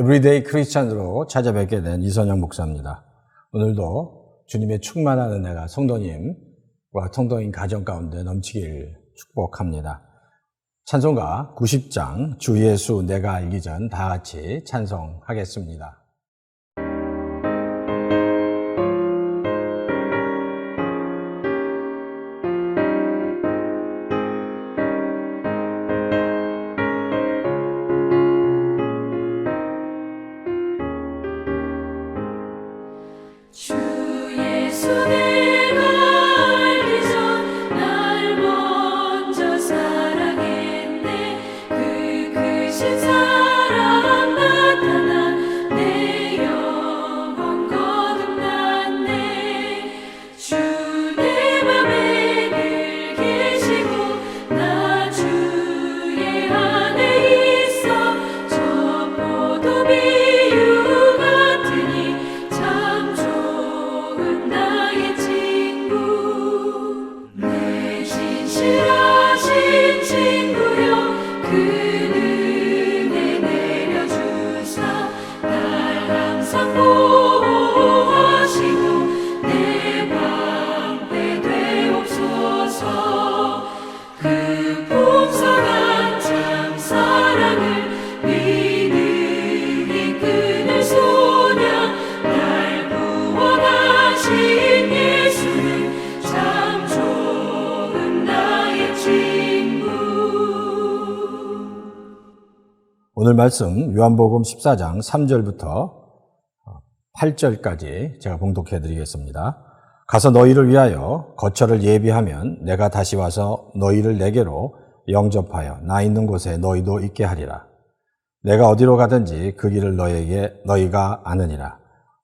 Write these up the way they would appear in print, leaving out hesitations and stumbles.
에브리데이 크리스찬으로 찾아뵙게 된 이선영 목사입니다. 오늘도 주님의 충만한 은혜가 성도님과 성도인 가정 가운데 넘치길 축복합니다. 찬송가 90장 주 예수 내가 알기 전 다 같이 찬송하겠습니다. 주 예수 내가 알기 전 날 먼저 사랑했네. 그 크신 사랑 나타나 내 영혼 거듭났네. 주 내 맘에 늘 계시고 나 주의 안에 있어. 저 포도비유 같으니 참 좋은 나의 친구. 내 진실하신 친구여 그 은혜 내려주사 날 항상 보호하시고 내 방패 되옵소서. 그 풍성한 참 사랑을 믿음이 끊을 소냐. 날 구원하신 예수는 참 좋은 나의 친구. 오늘 말씀 요한복음 14장 3절부터 8절까지 제가 봉독해 드리겠습니다. 가서 너희를 위하여 거처를 예비하면 내가 다시 와서 너희를 내게로 영접하여 나 있는 곳에 너희도 있게 하리라. 내가 어디로 가든지 그 길을 너희가 아느니라.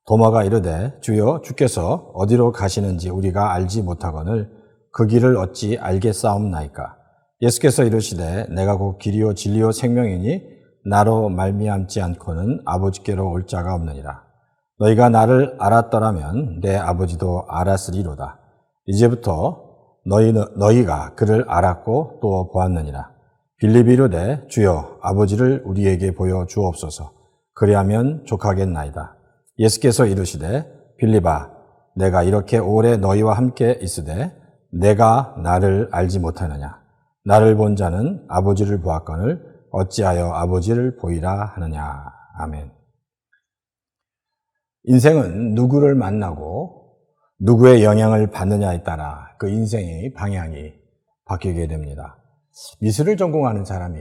도마가 이르되 주여 주께서 어디로 가시는지 우리가 알지 못하거늘 그 길을 어찌 알겠사옵나이까. 예수께서 이르시되 내가 곧 길이요 진리요 생명이니 나로 말미암지 않고는 아버지께로 올 자가 없느니라. 너희가 나를 알았더라면 내 아버지도 알았으리로다. 이제부터 너희가 그를 알았고 또 보았느니라. 빌립이 이르되 주여 아버지를 우리에게 보여 주옵소서. 그리하면 족하겠나이다. 예수께서 이르시되 빌립아 내가 이렇게 오래 너희와 함께 있으되 내가 나를 알지 못하느냐. 나를 본 자는 아버지를 보았거늘 어찌하여 아버지를 보이라 하느냐. 아멘. 인생은 누구를 만나고 누구의 영향을 받느냐에 따라 그 인생의 방향이 바뀌게 됩니다. 미술을 전공하는 사람이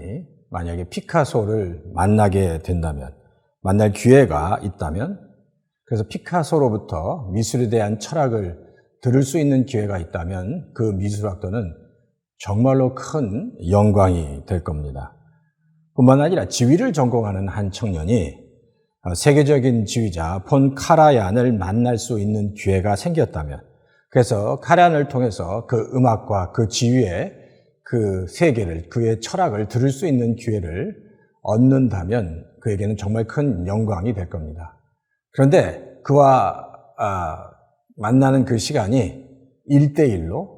만약에 피카소를 만나게 된다면, 만날 기회가 있다면, 그래서 피카소로부터 미술에 대한 철학을 들을 수 있는 기회가 있다면 그 미술학도는 정말로 큰 영광이 될 겁니다. 뿐만 아니라 지휘를 전공하는 한 청년이 세계적인 지휘자 폰 카라얀을 만날 수 있는 기회가 생겼다면, 그래서 카라얀을 통해서 그 음악과 그 지휘의 그 세계를, 그의 철학을 들을 수 있는 기회를 얻는다면 그에게는 정말 큰 영광이 될 겁니다. 그런데 그와 만나는 그 시간이 1대1로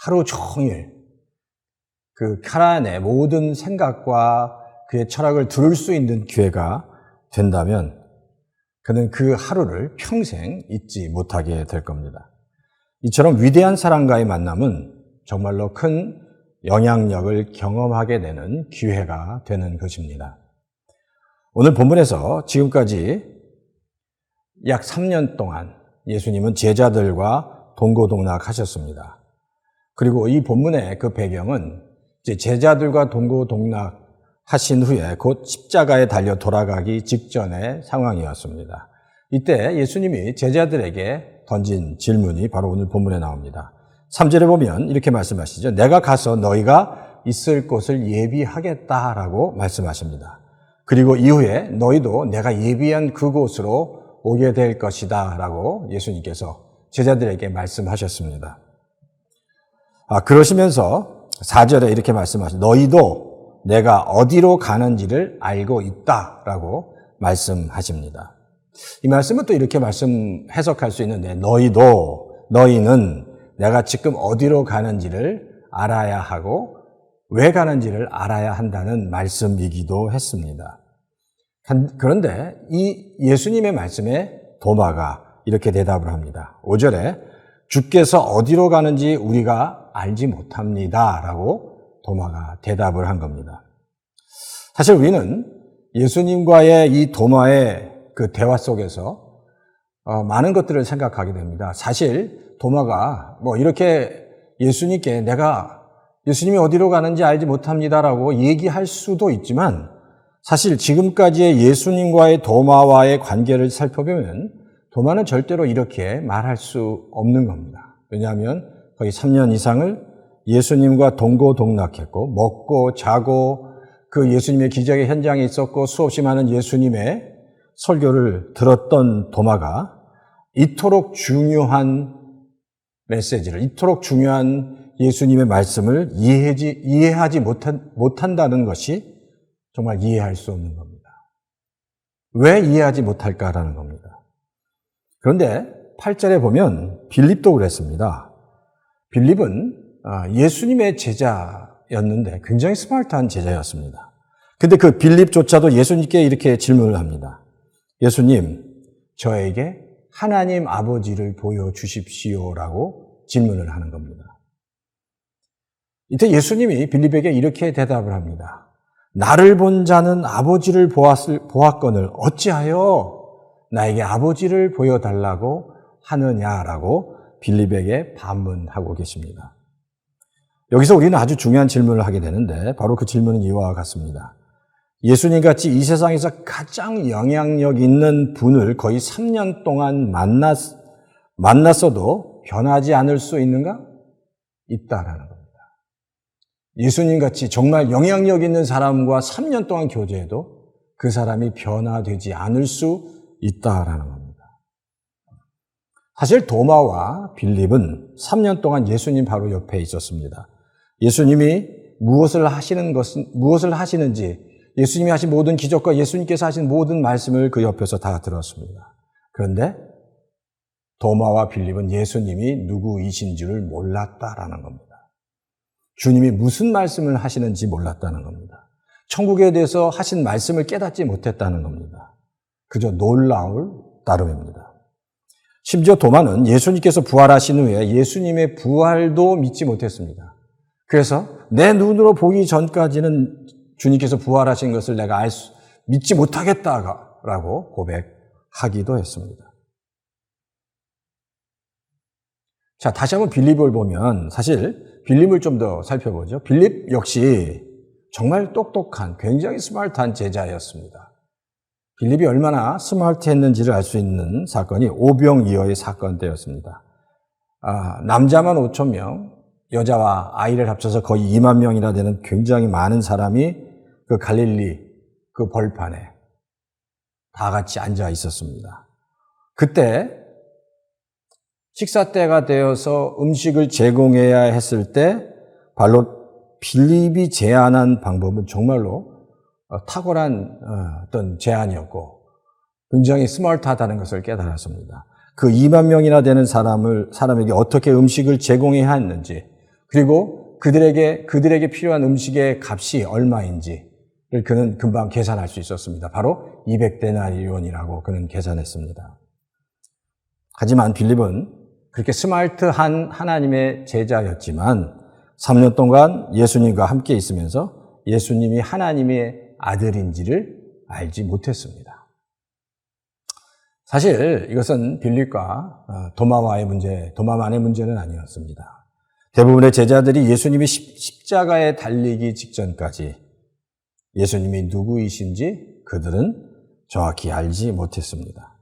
하루 종일 그 카라얀의 모든 생각과 그의 철학을 들을 수 있는 기회가 된다면 그는 그 하루를 평생 잊지 못하게 될 겁니다. 이처럼 위대한 사람과의 만남은 정말로 큰 영향력을 경험하게 되는 기회가 되는 것입니다. 오늘 본문에서 지금까지 약 3년 동안 예수님은 제자들과 동고동락하셨습니다. 그리고 이 본문의 그 배경은 이제 제자들과 동고동락하신 후에 곧 십자가에 달려 돌아가기 직전의 상황이었습니다. 이때 예수님이 제자들에게 던진 질문이 바로 오늘 본문에 나옵니다. 3절에 보면 이렇게 말씀하시죠. 내가 가서 너희가 있을 곳을 예비하겠다라고 말씀하십니다. 그리고 이후에 너희도 내가 예비한 그곳으로 오게 될 것이다 라고 예수님께서 제자들에게 말씀하셨습니다. 그러시면서 4절에 이렇게 말씀하십니다. 너희도 내가 어디로 가는지를 알고 있다라고 말씀하십니다. 이 말씀은 또 이렇게 해석할 수 있는데 너희는 내가 지금 어디로 가는지를 알아야 하고 왜 가는지를 알아야 한다는 말씀이기도 했습니다. 그런데 이 예수님의 말씀에 도마가 이렇게 대답을 합니다. 5절에 주께서 어디로 가는지 우리가 알지 못합니다 라고 도마가 대답을 한 겁니다. 사실 우리는 예수님과의 이 도마의 그 대화 속에서 많은 것들을 생각하게 됩니다. 사실 도마가 이렇게 예수님께 내가 예수님이 어디로 가는지 알지 못합니다라고 얘기할 수도 있지만 사실 지금까지의 예수님과의 도마와의 관계를 살펴보면 도마는 절대로 이렇게 말할 수 없는 겁니다. 왜냐하면 거의 3년 이상을 예수님과 동고동락했고 먹고 자고 그 예수님의 기적의 현장에 있었고 수없이 많은 예수님의 설교를 들었던 도마가 이토록 중요한 메시지를, 이토록 중요한 예수님의 말씀을 이해하지 못한다는 것이 정말 이해할 수 없는 겁니다. 왜 이해하지 못할까라는 겁니다. 그런데 8절에 보면 빌립도 그랬습니다. 빌립은 예수님의 제자였는데 굉장히 스마트한 제자였습니다. 근데 그 빌립조차도 예수님께 이렇게 질문을 합니다. 예수님, 저에게 하나님 아버지를 보여주십시오라고 질문을 하는 겁니다. 이때 예수님이 빌립에게 이렇게 대답을 합니다. 나를 본 자는 아버지를 보았거늘 어찌하여 나에게 아버지를 보여달라고 하느냐라고 빌립에게 반문하고 계십니다. 여기서 우리는 아주 중요한 질문을 하게 되는데 바로 그 질문은 이와 같습니다. 예수님같이 이 세상에서 가장 영향력 있는 분을 거의 3년 동안 만났어도 변하지 않을 수 있는가? 있다라는 겁니다. 예수님같이 정말 영향력 있는 사람과 3년 동안 교제해도 그 사람이 변화되지 않을 수 있다라는 겁니다. 사실 도마와 빌립은 3년 동안 예수님 바로 옆에 있었습니다. 예수님이 무엇을 하시는지 예수님이 하신 모든 기적과 예수님께서 하신 모든 말씀을 그 옆에서 다 들었습니다. 그런데 도마와 빌립은 예수님이 누구이신 줄을 몰랐다라는 겁니다. 주님이 무슨 말씀을 하시는지 몰랐다는 겁니다. 천국에 대해서 하신 말씀을 깨닫지 못했다는 겁니다. 그저 놀라울 따름입니다. 심지어 도마는 예수님께서 부활하신 후에 예수님의 부활도 믿지 못했습니다. 그래서 내 눈으로 보기 전까지는 주님께서 부활하신 것을 내가 믿지 못하겠다라고 고백하기도 했습니다. 자, 다시 한번 빌립을 보면 사실 빌립을 좀 더 살펴보죠. 빌립 역시 정말 똑똑한, 굉장히 스마트한 제자였습니다. 빌립이 얼마나 스마트했는지를 알 수 있는 사건이 오병이어의 사건 때였습니다. 남자만 5천 명, 여자와 아이를 합쳐서 거의 2만 명이나 되는 굉장히 많은 사람이 그 갈릴리 그 벌판에 다 같이 앉아 있었습니다. 그때 식사 때가 되어서 음식을 제공해야 했을 때 바로 빌립이 제안한 방법은 정말로 탁월한 어떤 제안이었고 굉장히 스마트하다는 것을 깨달았습니다. 그 2만 명이나 되는 사람에게 어떻게 음식을 제공해야 했는지 그리고 그들에게 필요한 음식의 값이 얼마인지를 그는 금방 계산할 수 있었습니다. 바로 200데나리온이라고 그는 계산했습니다. 하지만 빌립은 그렇게 스마트한 하나님의 제자였지만 3년 동안 예수님과 함께 있으면서 예수님이 하나님의 아들인지를 알지 못했습니다. 사실 이것은 빌립과 도마만의 문제는 아니었습니다. 대부분의 제자들이 예수님이 십자가에 달리기 직전까지 예수님이 누구이신지 그들은 정확히 알지 못했습니다.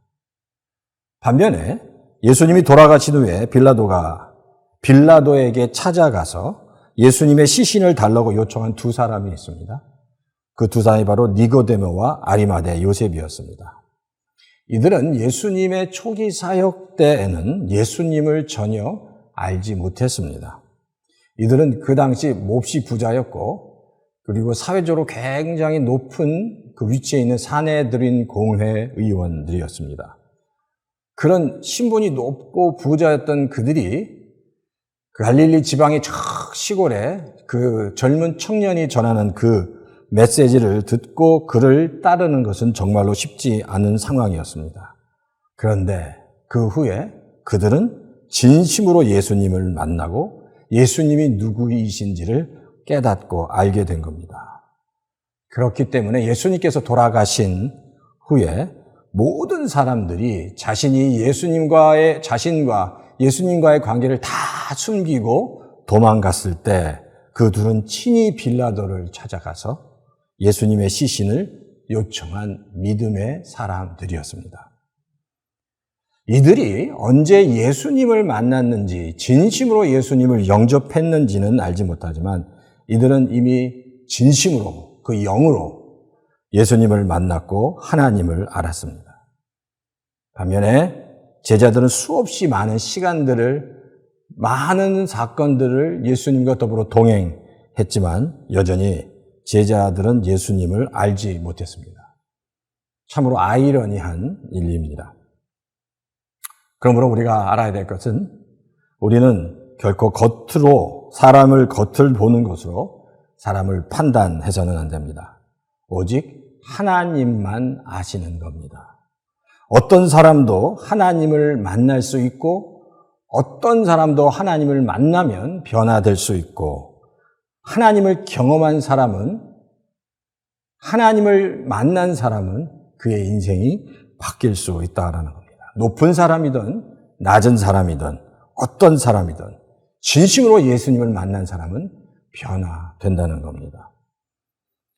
반면에 예수님이 돌아가신 후에 빌라도에게 찾아가서 예수님의 시신을 달라고 요청한 두 사람이 있습니다. 그 두 사람이 바로 니고데모와 아리마대 요셉이었습니다. 이들은 예수님의 초기 사역 때에는 예수님을 전혀 알지 못했습니다. 이들은 그 당시 몹시 부자였고 그리고 사회적으로 굉장히 높은 그 위치에 있는 사내들인 공회 의원들이었습니다. 그런 신분이 높고 부자였던 그들이 그 갈릴리 지방의 저 시골에 그 젊은 청년이 전하는 그 메시지를 듣고 그를 따르는 것은 정말로 쉽지 않은 상황이었습니다. 그런데 그 후에 그들은 진심으로 예수님을 만나고 예수님이 누구이신지를 깨닫고 알게 된 겁니다. 그렇기 때문에 예수님께서 돌아가신 후에 모든 사람들이 자신이 예수님과의 관계를 다 숨기고 도망갔을 때 그 둘은 친히 빌라도를 찾아가서 예수님의 시신을 요청한 믿음의 사람들이었습니다. 이들이 언제 예수님을 만났는지, 진심으로 예수님을 영접했는지는 알지 못하지만 이들은 이미 진심으로, 그 영으로 예수님을 만났고 하나님을 알았습니다. 반면에 제자들은 수없이 많은 시간들을, 많은 사건들을 예수님과 더불어 동행했지만 여전히 제자들은 예수님을 알지 못했습니다. 참으로 아이러니한 일입니다. 그러므로 우리가 알아야 될 것은 우리는 결코 사람을 겉을 보는 것으로 사람을 판단해서는 안 됩니다. 오직 하나님만 아시는 겁니다. 어떤 사람도 하나님을 만날 수 있고 어떤 사람도 하나님을 만나면 변화될 수 있고 하나님을 경험한 사람은, 하나님을 만난 사람은 그의 인생이 바뀔 수 있다는 겁니다. 높은 사람이든 낮은 사람이든 어떤 사람이든 진심으로 예수님을 만난 사람은 변화된다는 겁니다.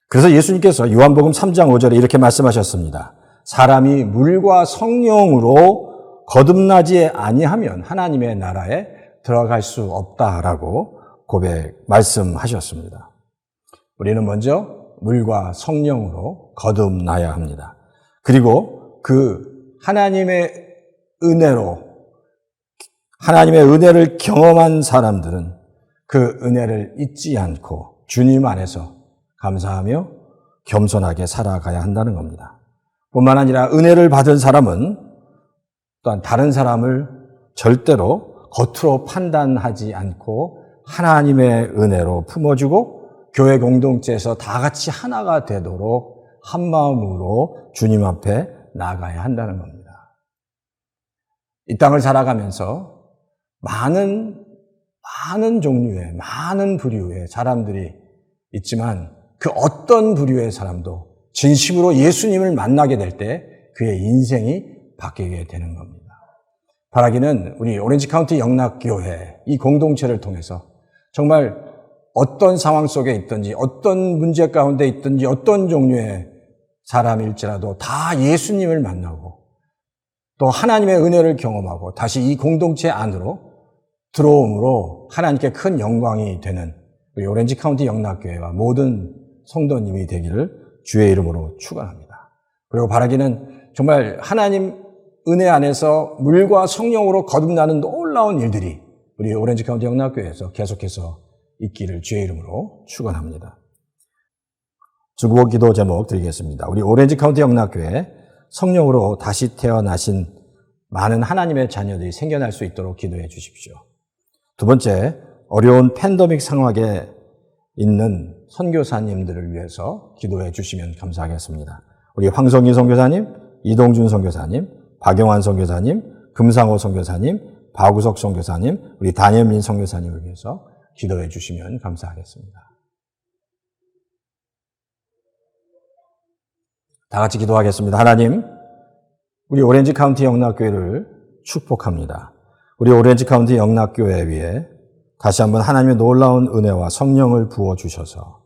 그래서 예수님께서 요한복음 3장 5절에 이렇게 말씀하셨습니다. 사람이 물과 성령으로 거듭나지 아니하면 하나님의 나라에 들어갈 수 없다라고 말씀하셨습니다. 우리는 먼저 물과 성령으로 거듭나야 합니다. 그리고 그 하나님의 은혜를 경험한 사람들은 그 은혜를 잊지 않고 주님 안에서 감사하며 겸손하게 살아가야 한다는 겁니다. 뿐만 아니라 은혜를 받은 사람은 또한 다른 사람을 절대로 겉으로 판단하지 않고 하나님의 은혜로 품어주고 교회 공동체에서 다 같이 하나가 되도록 한 마음으로 주님 앞에 나아가야 한다는 겁니다. 이 땅을 살아가면서 많은 종류의, 많은 부류의 사람들이 있지만 그 어떤 부류의 사람도 진심으로 예수님을 만나게 될 때 그의 인생이 바뀌게 되는 겁니다. 바라기는 우리 오렌지 카운티 영락교회 이 공동체를 통해서 정말 어떤 상황 속에 있든지 어떤 문제 가운데 있든지 어떤 종류의 사람일지라도 다 예수님을 만나고 또 하나님의 은혜를 경험하고 다시 이 공동체 안으로 들어옴으로 하나님께 큰 영광이 되는 우리 오렌지 카운티 영락교회와 모든 성도님이 되기를 주의 이름으로 축원합니다. 그리고 바라기는 정말 하나님 은혜 안에서 물과 성령으로 거듭나는 놀라운 일들이 우리 오렌지 카운티 영락교회에서 계속해서 있기를 주의 이름으로 축원합니다. 중국어 기도 제목 드리겠습니다. 우리 오렌지 카운티 영락교회 성령으로 다시 태어나신 많은 하나님의 자녀들이 생겨날 수 있도록 기도해 주십시오. 두 번째, 어려운 팬데믹 상황에 있는 선교사님들을 위해서 기도해 주시면 감사하겠습니다. 우리 황성희 선교사님, 이동준 선교사님, 박영환 선교사님, 금상호 선교사님, 박우석 선교사님, 우리 단현민 선교사님을 위해서 기도해 주시면 감사하겠습니다. 다 같이 기도하겠습니다. 하나님, 우리 오렌지 카운티 영락교회를 축복합니다. 우리 오렌지 카운티 영락교회 위에 다시 한번 하나님의 놀라운 은혜와 성령을 부어주셔서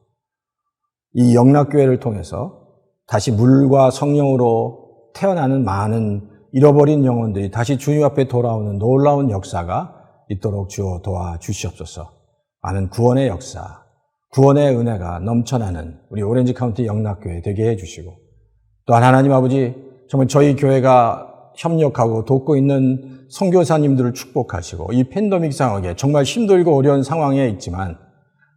이 영락교회를 통해서 다시 물과 성령으로 태어나는 많은 잃어버린 영혼들이 다시 주님 앞에 돌아오는 놀라운 역사가 있도록 주어 도와주시옵소서. 많은 구원의 역사, 구원의 은혜가 넘쳐나는 우리 오렌지 카운티 영락교회 되게 해주시고 또한 하나님 아버지 정말 저희 교회가 협력하고 돕고 있는 선교사님들을 축복하시고 이 팬데믹 상황에 정말 힘들고 어려운 상황에 있지만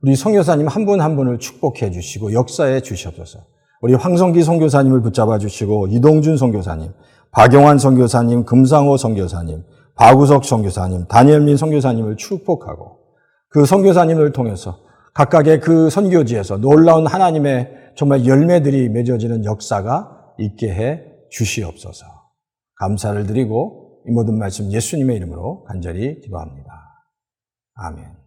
우리 선교사님 한 분 한 분을 축복해 주시고 역사해 주시옵소서. 우리 황성기 선교사님을 붙잡아 주시고 이동준 선교사님, 박영환 선교사님, 금상호 선교사님, 박우석 선교사님, 단현민 선교사님을 축복하고 그 선교사님을 통해서 각각의 그 선교지에서 놀라운 하나님의 정말 열매들이 맺어지는 역사가 있게 해 주시옵소서. 감사를 드리고 이 모든 말씀 예수님의 이름으로 간절히 기도합니다. 아멘.